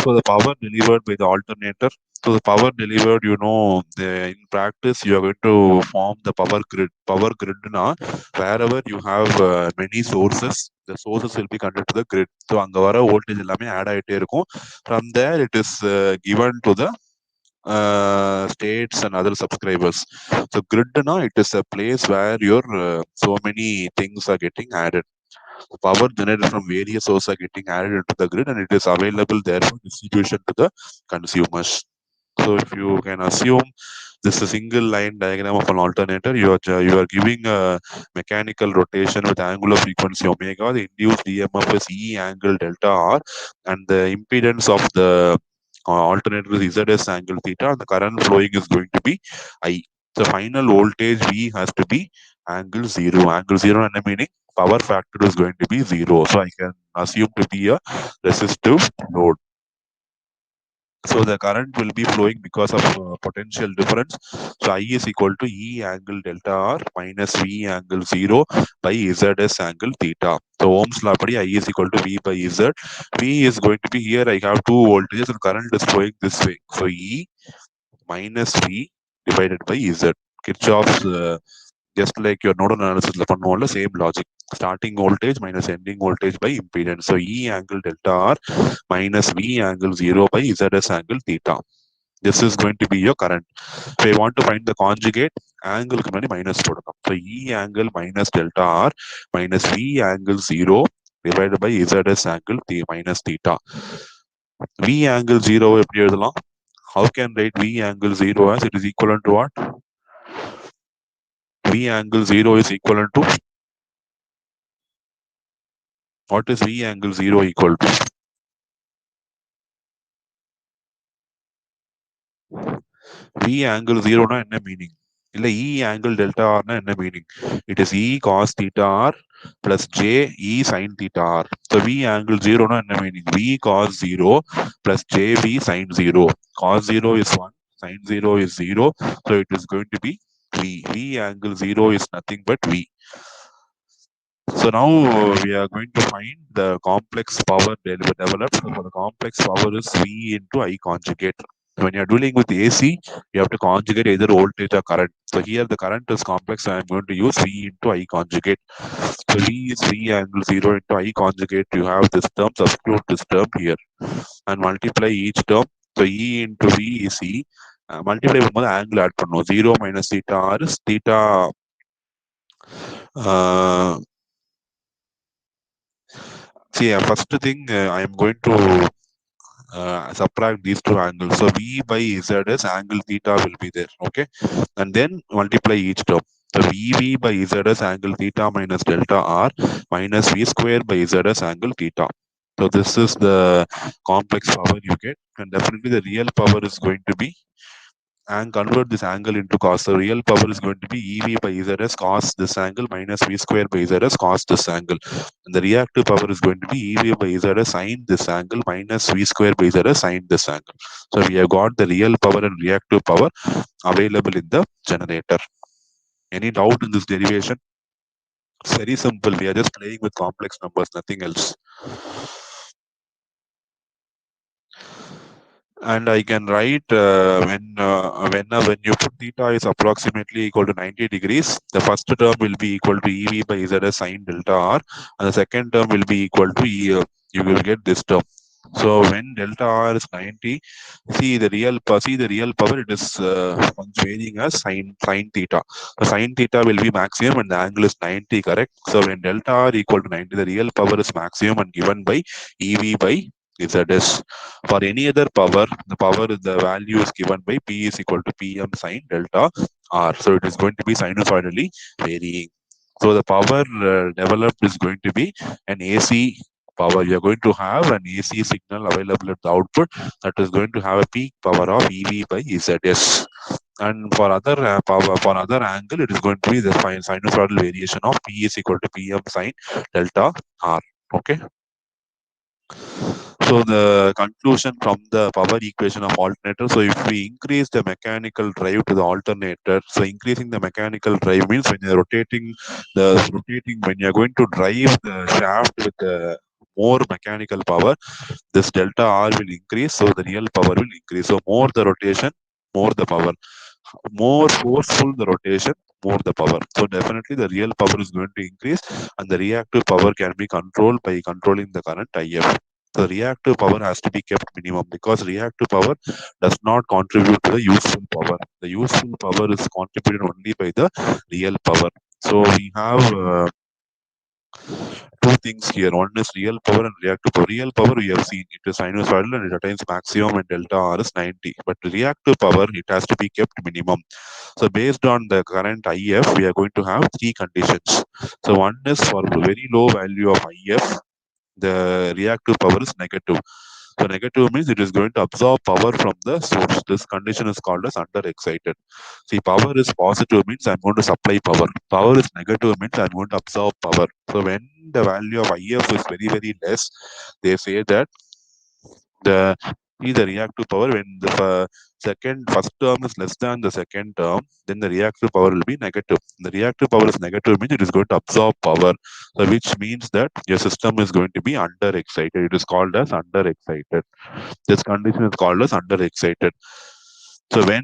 So the power delivered by the alternator. So the power delivered, in practice, you are going to form the power grid. Power grid now, wherever you have many sources, the sources will be connected to the grid. So அங்க வர voltage எல்லாமே add ஆயிட்டே இருக்கும். From there, it is given to the states and other subscribers. So grid now, it is a place where your so many things are getting added. Power generated from various sources are getting added into the grid, and it is available there for distribution to the consumers. So if you can assume this is a single line diagram of an alternator, you are giving a mechanical rotation with angular frequency omega. The induced EMF is E angle delta R, and the impedance of the alternator is ZS angle theta, and the current flowing is going to be I. The final voltage V has to be angle zero. Angle zero and meaning power factor is going to be zero. So I can assume to be a resistive load. So the current will be flowing because of potential difference. So I is equal to E angle delta R minus V angle 0 by ZS angle theta. So Ohm's law padi I is equal to V by Z. V is going to be here. I have two voltages and current is flowing this way. So E minus V divided by Z. Kirchhoff's just like your nodal analysis பண்ணுவோம்ல same logic. Starting voltage minus ending voltage by impedance. So E angle delta R minus V angle 0 by ZS angle theta. This is going to be your current. If I want to find the conjugate, angle க்கு முன்னாடி minus போடணும். So E angle minus delta R minus V angle 0 divided by ZS angle minus theta. V angle 0 எப்படி எழுதலாம்? How can write V angle 0 as it is equivalent to what? V angle 0 is equivalent to what is V angle 0 equal to? V angle 0 na என்ன meaning? இல்ல E angle delta R na என்ன meaning? It is E cos theta R plus J E sin theta R. So V angle 0 na என்ன meaning? V cos 0 plus JV sin 0. Cos 0 is 1, sin 0 is 0. So it is going to be V. V angle 0 is nothing but V. So now we are going to find the complex power developed. So for the complex power is V into I conjugate. When you're dealing with AC, you have to conjugate either voltage or current. So here the current is complex, so I'm going to use V into I conjugate. So V is V angle 0 into I conjugate. You have this term, substitute this term here and multiply each term. So E into V is E. Multiply பண்ணும்போது angle add பண்ணும். 0 minus theta R is theta. See, first thing I am going to subtract these two angles. So V by Z is angle theta will be there. Okay. And then multiply each term. So VV by Z is angle theta minus delta R minus V square by Z is angle theta. So this is the complex power you get. And definitely the real power is going to be, and convert this angle into cos. So real power is going to be EV by Z as cos this angle minus V square by Z as cos this angle. And the reactive power is going to be EV by Z as sin this angle minus V square by Z as sin this angle. So we have got the real power and reactive power available in the generator. Any doubt in this derivation? It's very simple. We are just playing with complex numbers, nothing else. And I can write when you put theta is approximately equal to 90 degrees, the first term will be equal to EV by Z as sin delta R, and the second term will be equal to you will get this term. So when delta R is 90, see the real power, it is varying as sin theta. The sin theta will be maximum and the angle is 90, correct? So when delta R equal to 90, the real power is maximum and given by EV by ZS. For any other power, the value is given by P is equal to PM sin delta R. So it is going to be sinusoidally varying. So the power developed is going to be an AC power. You are going to have an AC signal available at the output that is going to have a peak power of EV by ZS. And for other power, for other angle, it is going to be the sinusoidal variation of P is equal to PM sin delta R. Okay. So the conclusion from the power equation of alternator. So if we increase the mechanical drive to the alternator, so increasing the mechanical drive means when you're rotating when you're going to drive the shaft with the more mechanical power, this delta R will increase, so the real power will increase. So more the rotation, more the power. More forceful the rotation, more the power. So definitely the real power is going to increase, and the reactive power can be controlled by controlling the current IF. The reactive power has to be kept minimum because reactive power does not contribute to the useful power. The useful power is contributed only by the real power. So we have two things here. One is real power and reactive power. Real power we have seen it is sinusoidal and it attains maximum and delta R is 90. But reactive power it has to be kept minimum. So based on the current IF, we are going to have three conditions. So one is for very low value of IF, the reactive power is negative. So negative means it is going to absorb power from the source. This condition is called as under excited. See, power is positive means I'm going to supply power. Power is negative means I'm going to absorb power. So when the value of IF is very, very less, they say that the the reactive power when the first term is less than the second term, then the reactive power will be negative. The reactive power is negative means it is going to absorb power, so which means that your system is going to be under excited. It is called as under excited. This condition is called as under excited. So when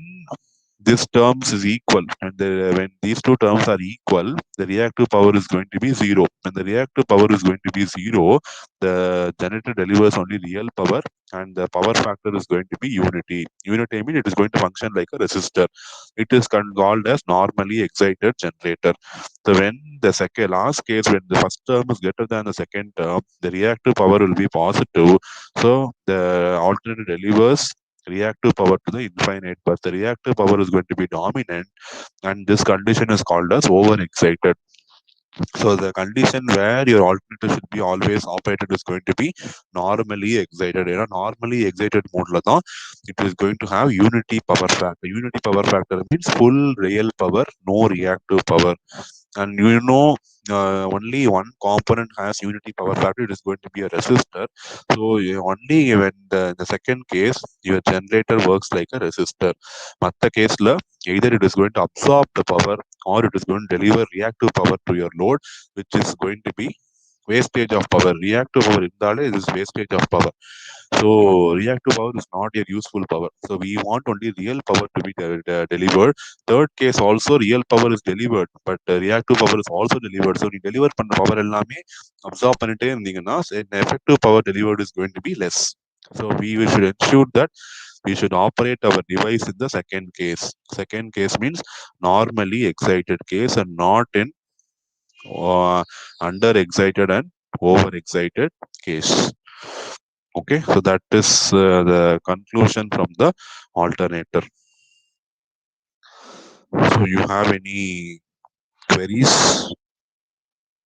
this terms is equal and when these two terms are equal, the reactive power is going to be zero. When the reactive power is going to be zero, the generator delivers only real power and the power factor is going to be unity. Unity means it is going to function like a resistor. It is called as normally excited generator. So when the second last case, when the first term is greater than the second term, the reactive power will be positive. So the alternator delivers reactive power to the infinite, but the reactive power is going to be dominant, and this condition is called as overexcited. So the condition where your alternator should be always operated is going to be normally excited. Normally excited mode la thaan it is going to have unity power factor. Unity power factor means full real power, no reactive power. And only one component has unity power factor, it is going to be a resistor. So only when the second case your generator works like a resistor. Matta case la either it is going to absorb the power or it is going to deliver reactive power to your load, which is going to be wastage of power. Reactive power indale is wastage of power. So reactive power is not a useful power. So we want only real power to be delivered. Third case also real power is delivered, but reactive power is also delivered. So you deliver பண்ண power எல்லாமே absorb பண்ணிட்டே இருந்தீங்கன்னா effective power delivered is going to be less. So we should ensure that we should operate our device in the second case. Second case means normally excited case and not in under excited and over excited case. Okay, so that is the conclusion from the alternator. So you have any queries?